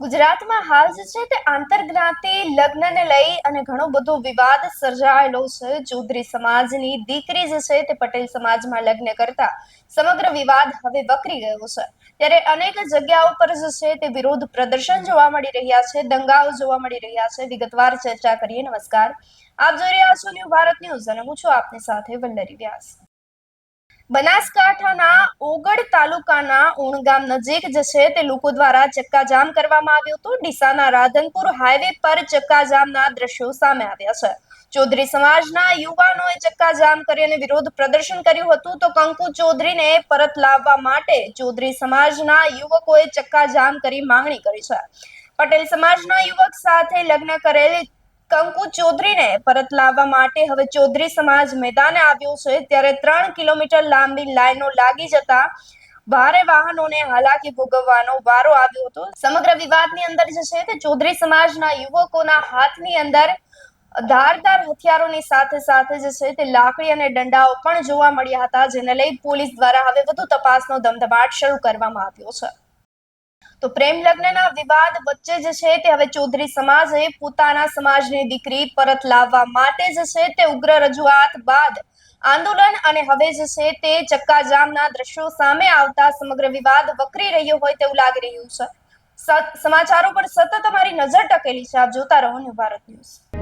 ગુજરાતમાં હાલ જે છે તે આંતરજ્ઞાતિ લગ્નને લઈ અને ઘણો બધો વિવાદ સર્જાયેલો છે. ચૌધરી સમાજની દીકરી જે છે તે પટેલ સમાજમાં લગ્ન કરતા સમગ્ર વિવાદ હવે વકરી ગયો છે. ત્યારે અનેક જગ્યાઓ પર જે છે તે વિરોધ પ્રદર્શન જોવા મળી રહ્યા છે, દંગાઓ જોવા મળી રહ્યા છે. વિગતવાર ચર્ચા કરીએ. નમસ્કાર, આપ જોઈ રહ્યા છો ન્યૂ ભારત ન્યૂઝ અને હું છું આપની સાથે વલ્લરી વ્યાસ. બનાસકાંઠાના ઓગડ તાલુકાના ઉણ ગામ નજીક જે છે તે લોકો દ્વારા ચક્કાજામ કરવામાં આવ્યું હતું. ડીસાના રાધનપુર હાઈવે પર ચક્કાજામના દ્રશ્યો સામે આવ્યા છે. ચૌધરી સમાજના યુવાનોએ ચક્કાજામ કરી અને વિરોધ પ્રદર્શન કર્યું હતું. તો કંકુ ચૌધરીને પરત લાવવા માટે ચૌધરી સમાજના યુવકોએ ચક્કાજામ કરી માંગણી કરી છે. પટેલ સમાજના યુવક સાથે લગ્ન કરેલ કંકુ ચૌધરીને પરત લાવવા માટે હવે ચૌધરી સમાજ મેદાને આવ્યો છે. ત્યારે 3 કિલોમીટર લાંબી લાઈનો લાગી જતા ભારે વાહનોને હાલાકી ભોગવવાનો વારો આવ્યો હતો. સમગ્ર વિવાદની અંદર જે છે તે ચૌધરી સમાજના યુવકોના હાથની અંદર ધારદાર હથિયારોની સાથે સાથે જે છે તે લાકડી અને દંડાઓ પણ જોવા મળ્યા હતા, જેને લઈ પોલીસ દ્વારા હવે વધુ તપાસનો ધમધમાટ શરૂ કરવામાં આવ્યો છે. તો પ્રેમ લગ્નના વિવાદ વચ્ચે જે છે તે હવે ચૌધરી સમાજે પોતાના સમાજની દીકરી પરત લાવવા માટે જે છે તે ઉગ્ર રજૂઆત બાદ આંદોલન અને હવે જે છે તે ચક્કાજામના દ્રશ્યો સામે આવતા સમગ્ર વિવાદ વકરી રહ્યો હોય તેવું લાગી રહ્યું છે. સમાચારો પર સતત અમારી નજર ટકેલી છે. આપ જોતા રહો ન્યૂ ભારત ન્યૂઝ.